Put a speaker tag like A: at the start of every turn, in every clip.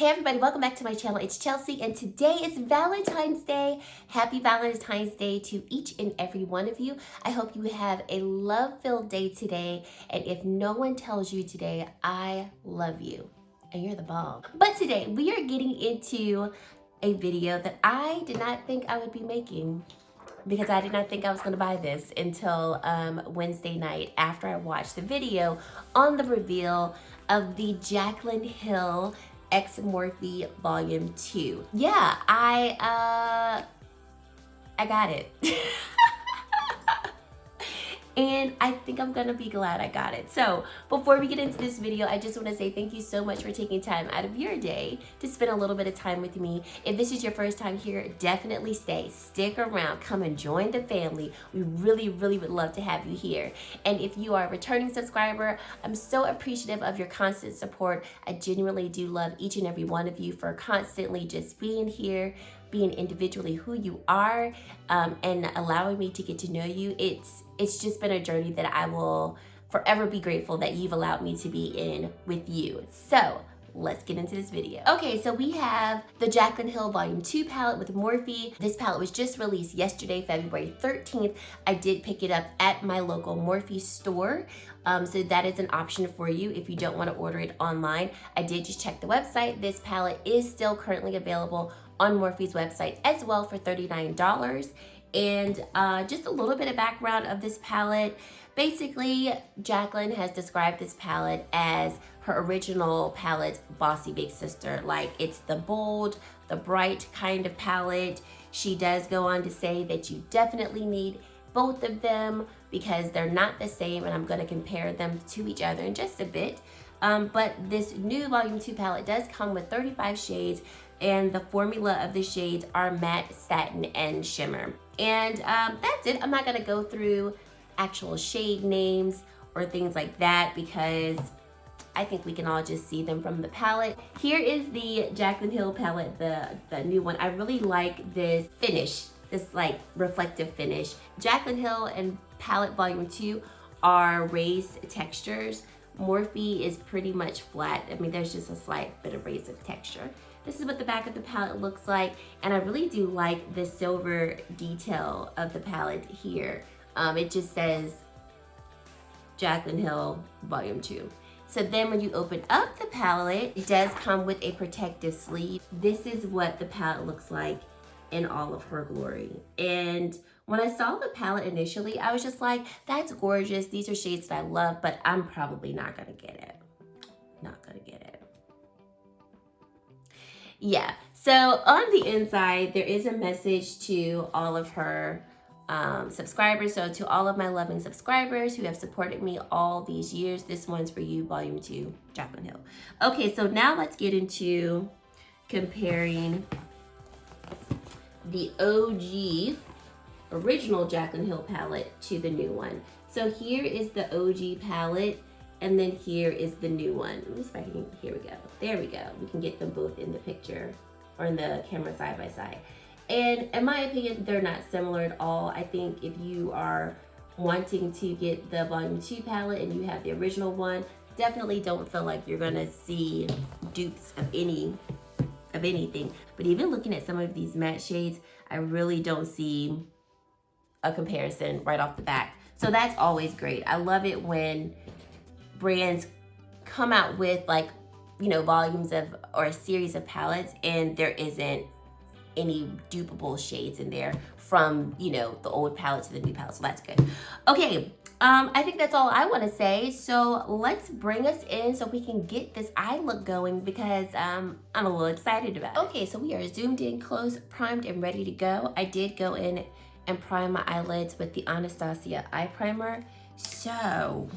A: Hey everybody, welcome back to my channel. It's Chelsea and today is Valentine's Day. Happy Valentine's Day to each and every one of you. I hope you have a love-filled day today, and if no one tells you today, I love you and you're the bomb. But today we are getting into a video that I did not think I would be making, because I did not think I was going to buy this until Wednesday night after I watched the video on the reveal of the Jaclyn Hill X Morphe Volume 2. Yeah, I got it. And I think I'm gonna be glad I got it. So before we get into this video, I just wanna say thank you so much for taking time out of your day to spend a little bit of time with me. If this is your first time here, definitely stick around, come and join the family. We really would love to have you here. And if you are a returning subscriber, I'm so appreciative of your constant support. I genuinely do love each and every one of you for constantly just being here, being individually who you are, and allowing me to get to know you. It's just been a journey that I will forever be grateful that you've allowed me to be in with you. So let's get into this video. Okay, so we have the Jaclyn Hill Volume 2 palette with Morphe. This palette was just released yesterday, February 13th. I did pick it up at my local Morphe store. So that is an option for you if you don't want to order it online. I did just check the website. This palette is still currently available on Morphe's website as well for $39. And just a little bit of background of this palette. Basically, Jaclyn has described this palette as her original palette, Bossy Big Sister. Like, it's the bold, the bright kind of palette. She does go on to say that you definitely need both of them because they're not the same, and I'm going to compare them to each other in just a bit. But this new Volume 2 palette does come with 35 shades, and the formula of the shades are matte, satin, and shimmer. And that's it. I'm not gonna go through actual shade names or things like that because I think we can all just see them from the palette. Here is the Jaclyn Hill palette, the new one. I really like this finish, this like reflective finish. Jaclyn Hill and palette Volume 2 are raised textures. Morphe is pretty much flat. I mean, there's just a slight bit of raised texture. This is what the back of the palette looks like, and I really do like the silver detail of the palette here. It just says Jaclyn Hill Volume 2. So then when you open up the palette, it does come with a protective sleeve. This is what the palette looks like in all of her glory. And when I saw the palette initially, I was just like, that's gorgeous. These are shades that I love, but I'm probably not gonna get it. Not gonna get it. Yeah, so on the inside, there is a message to all of her subscribers. So to all of my loving subscribers who have supported me all these years, this one's for you, Volume 2, Jaclyn Hill. Okay, so now let's get into comparing the OG, original Jaclyn Hill palette to the new one. So here is the OG palette, and then here is the new one. Let me see if I can, here we go. There we go. We can get them both in the picture or in the camera side by side. And in my opinion, they're not similar at all. I think if you are wanting to get the Volume 2 palette and you have the original one, definitely don't feel like you're gonna see dupes of anything. But even looking at some of these matte shades, I really don't see a comparison right off the bat. So that's always great. I love it when brands come out with, like, you know, volumes of or a series of palettes and there isn't any dupable shades in there from, you know, the old palette to the new palette. So that's good. Okay, I think that's all I want to say. So let's bring us in so we can get this eye look going because I'm a little excited about it. Okay, so we are zoomed in, close, primed, and ready to go. I did go in and prime my eyelids with the Anastasia eye primer. So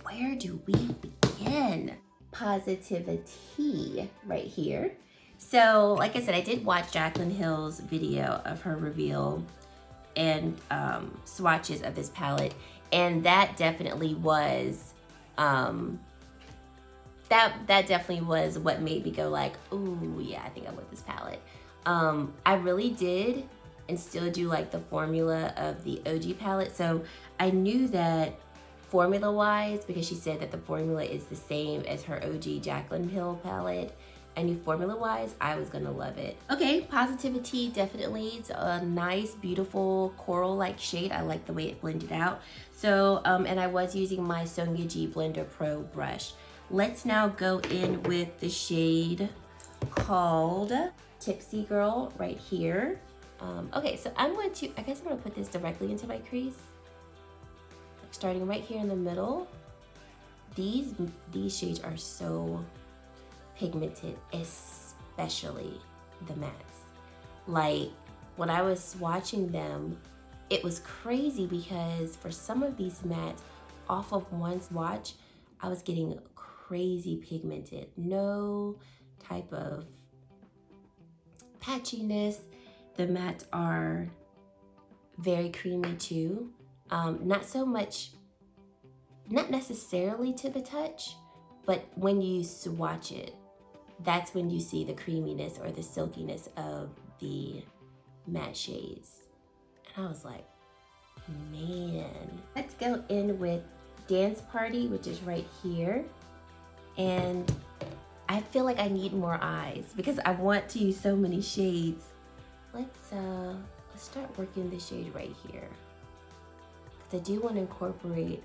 A: where do we begin? Positivity right here. So like I said, I did watch Jaclyn Hill's video of her reveal and swatches of this palette, and that definitely was that definitely was what made me go like, ooh yeah, I think I want this palette. I really did and still do like the formula of the OG palette, so I knew that formula wise, because she said that the formula is the same as her OG Jaclyn Hill palette, I knew formula-wise, I was gonna love it. Okay, Positivity, definitely. It's a nice, beautiful coral-like shade. I like the way it blended out. So, and I was using my Sonia G Blender Pro brush. Let's now go in with the shade called Tipsy Girl right here. Okay, so I guess I'm gonna put this directly into my crease. Starting right here in the middle. These shades are so pigmented, especially the mattes. Like, when I was swatching them, it was crazy because for some of these mattes, off of one swatch, I was getting crazy pigmented. No type of patchiness. The mattes are very creamy too. Not so much, not necessarily to the touch, but when you swatch it, that's when you see the creaminess or the silkiness of the matte shades. And I was like, man. Let's go in with Dance Party, which is right here. And I feel like I need more eyes because I want to use so many shades. Let's start working the shade right here. Because I do want to incorporate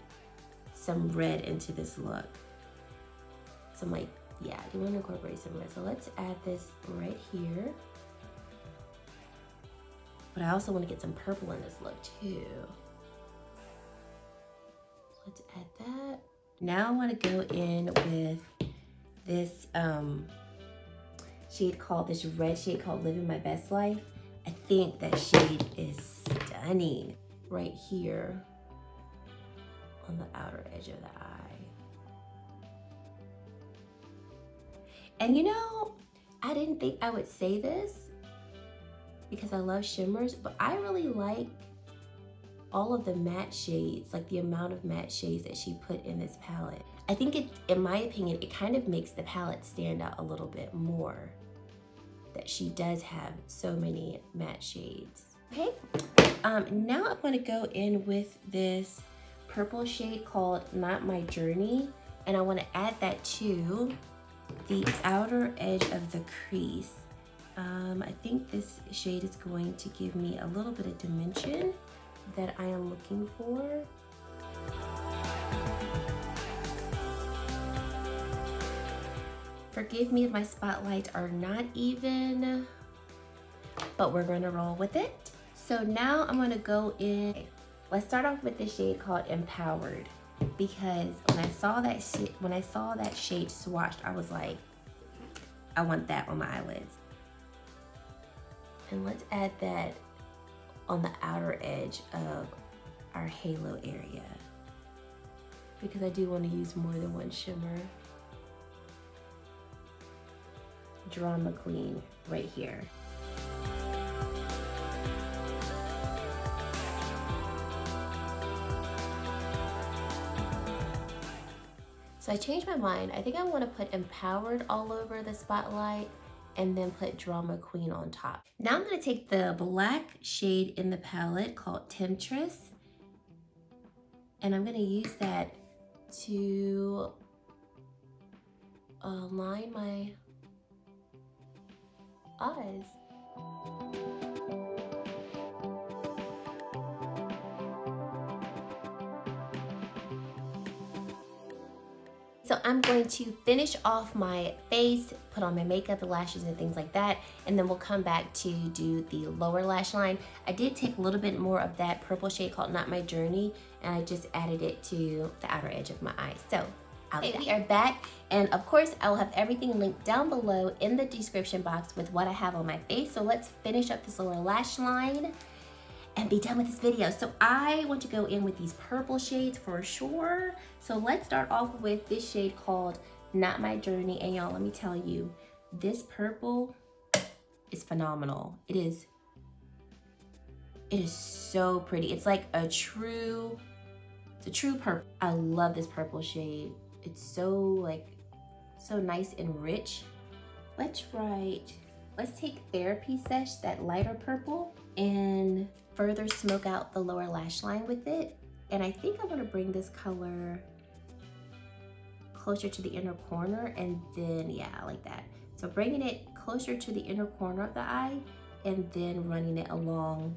A: some red into this look. Some like, yeah, I do want to incorporate some red. So let's add this right here. But I also want to get some purple in this look too. Let's add that. Now I want to go in with this this red shade called Living My Best Life. I think that shade is stunning. Right here on the outer edge of the eye. And you know, I didn't think I would say this because I love shimmers, but I really like all of the matte shades, like the amount of matte shades that she put in this palette. I think it, in my opinion, it kind of makes the palette stand out a little bit more, that she does have so many matte shades. Okay, now I'm gonna go in with this purple shade called Not My Journey, and I wanna add that to the outer edge of the crease. I think this shade is going to give me a little bit of dimension that I am looking for. Forgive me if my spotlights are not even, but we're gonna roll with it. So now I'm gonna go in, let's start off with the shade called Empowered, because when I saw that shade swatched, I was like, I want that on my eyelids. And let's add that on the outer edge of our halo area, because I do want to use more than one shimmer. Drama Queen right here. So I changed my mind. I think I want to put Empowered all over the spotlight and then put Drama Queen on top. Now I'm going to take the black shade in the palette called Temptress, and I'm going to use that to line my eyes. So I'm going to finish off my face, put on my makeup, the lashes and things like that, and then we'll come back to do the lower lash line. I did take a little bit more of that purple shade called Not My Journey, and I just added it to the outer edge of my eyes. So we are back, and of course I will have everything linked down below in the description box with what I have on my face. So let's finish up this lower lash line and be done with this video. So I want to go in with these purple shades for sure. So let's start off with this shade called Not My Journey. And y'all, let me tell you, this purple is phenomenal. It is so pretty. It's like it's a true purple. I love this purple shade. It's so nice and rich. Let's take Therapy Sesh, that lighter purple, and further smoke out the lower lash line with it. And I think I'm gonna bring this color closer to the inner corner, and then, yeah, like that. So bringing it closer to the inner corner of the eye and then running it along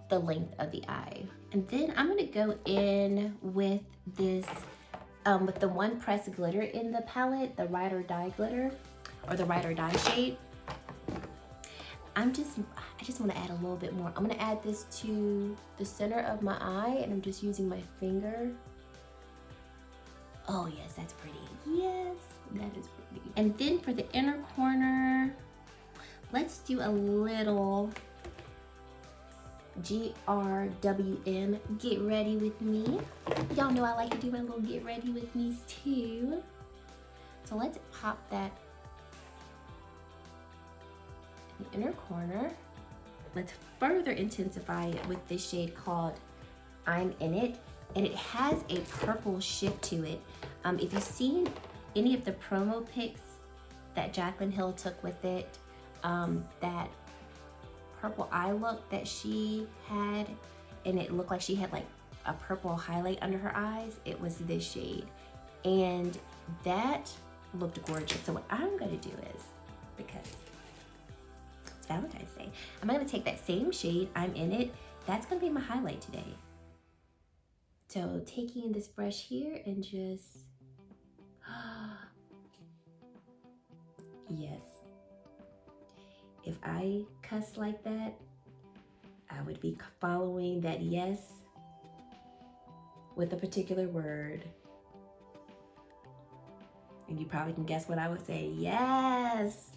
A: the length of the eye. And then I'm gonna go in with this, with the one press glitter in the palette, the Ride or Die glitter, or the Ride or Die shade. I just wanna add a little bit more. I'm gonna add this to the center of my eye, and I'm just using my finger. Oh yes, that's pretty. Yes, that is pretty. And then for the inner corner, let's do a little GRWM, get ready with me. Y'all know I like to do my little get ready with me's too. So let's pop that in the inner corner. Let's further intensify it with this shade called I'm In It. And it has a purple shift to it. If you've seen any of the promo pics that Jaclyn Hill took with it, that purple eye look that she had, and it looked like she had like a purple highlight under her eyes, it was this shade. And that looked gorgeous. So what I'm gonna do is, because it's Valentine's Day, I'm gonna take that same shade, I'm In It, that's gonna be my highlight today. So taking this brush here and just, yes. If I cuss like that, I would be following that yes with a particular word. And you probably can guess what I would say, yes.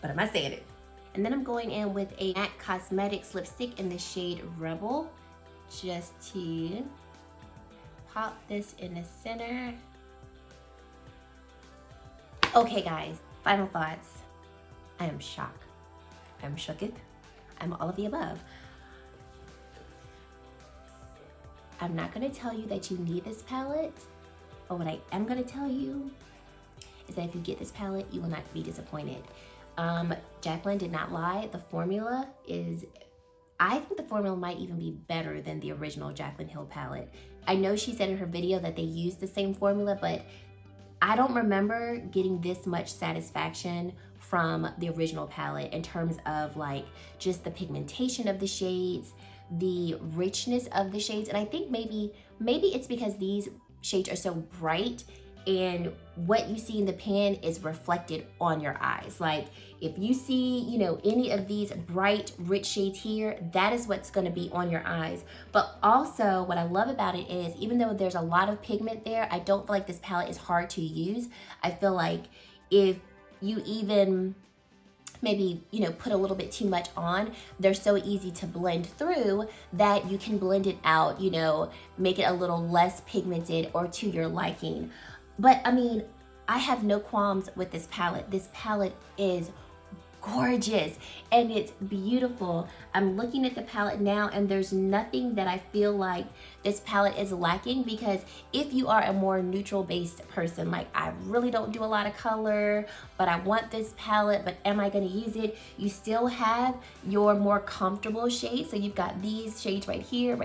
A: But I'm not saying it. And then I'm going in with a MAC Cosmetics lipstick in the shade Rebel, just to pop this in the center. Okay guys, final thoughts. I am shocked. I'm shooketh. I'm all of the above. I'm not gonna tell you that you need this palette, but what I am gonna tell you is that if you get this palette, you will not be disappointed. Jaclyn did not lie. The formula is, I think the formula might even be better than the original Jaclyn Hill palette. I know she said in her video that they used the same formula, but I don't remember getting this much satisfaction from the original palette in terms of like just the pigmentation of the shades, the richness of the shades. And I think maybe it's because these shades are so bright and what you see in the pan is reflected on your eyes. Like if you see, you know, any of these bright, rich shades here, that is what's gonna be on your eyes. But also what I love about it is, even though there's a lot of pigment there, I don't feel like this palette is hard to use. I feel like if you even maybe, you know, put a little bit too much on, they're so easy to blend through that you can blend it out, you know, make it a little less pigmented or to your liking. But I mean, I have no qualms with this palette. This palette is gorgeous and it's beautiful. I'm looking at the palette now and there's nothing that I feel like this palette is lacking, because if you are a more neutral based person, like I really don't do a lot of color, but I want this palette, but am I gonna use it? You still have your more comfortable shades. So you've got these shades right here,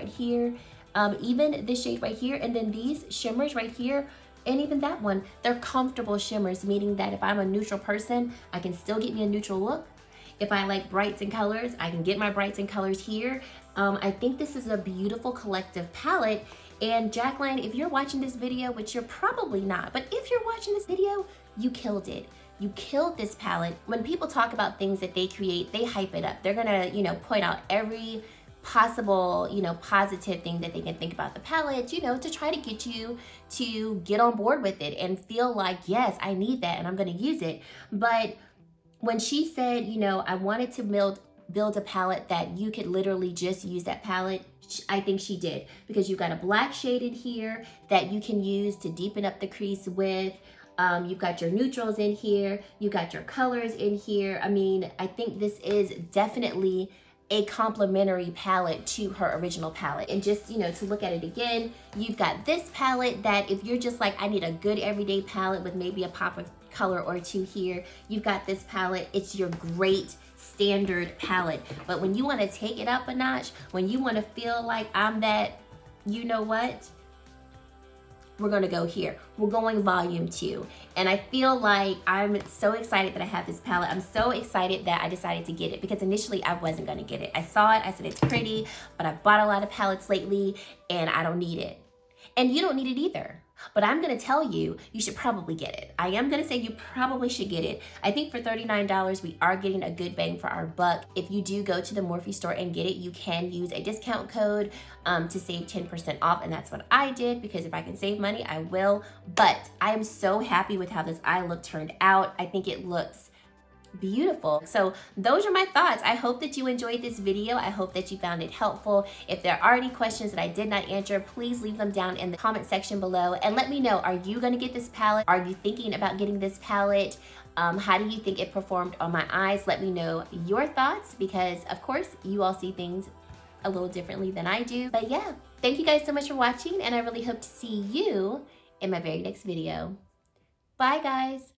A: even this shade right here, and then these shimmers right here. And even that one, they're comfortable shimmers, meaning that if I'm a neutral person, I can still get me a neutral look. If I like brights and colors, I can get my brights and colors here. I think this is a beautiful collective palette. And Jaclyn, if you're watching this video, which you're probably not, but if you're watching this video, you killed it. You killed this palette. When people talk about things that they create, they hype it up. They're gonna, you know, point out every possible, you know, positive thing that they can think about the palette, you know, to try to get you to get on board with it and feel like, yes, I need that and I'm going to use it. But when she said, you know, I wanted to build a palette that you could literally just use that palette, I think she did, because you've got a black shade in here that you can use to deepen up the crease with. You've got your neutrals in here, you got your colors in here. I mean, I think this is definitely a complementary palette to her original palette. And just, you know, to look at it again, you've got this palette that if you're just like, I need a good everyday palette with maybe a pop of color or two here, you've got this palette. It's your great standard palette. But when you want to take it up a notch, when you want to feel like I'm that, you know what, we're gonna go here. We're going volume 2. And I feel like I'm so excited that I have this palette. I'm so excited that I decided to get it, because initially I wasn't gonna get it. I saw it, I said it's pretty, but I bought a lot of palettes lately and I don't need it. And you don't need it either. But I'm gonna tell you, you should probably get it. I am gonna say you probably should get it. I think for $39, we are getting a good bang for our buck. If you do go to the Morphe store and get it, you can use a discount code to save 10% off, and that's what I did, because if I can save money, I will. But I am so happy with how this eye look turned out. I think it looks beautiful. So those are my thoughts. I hope that you enjoyed this video. I hope that you found it helpful. If there are any questions that I did not answer, please leave them down in the comment section below and let me know, are you going to get this palette? Are you thinking about getting this palette? How do you think it performed on my eyes? Let me know your thoughts, because of course you all see things a little differently than I do. But yeah, thank you guys so much for watching, and I really hope to see you in my very next video. Bye guys.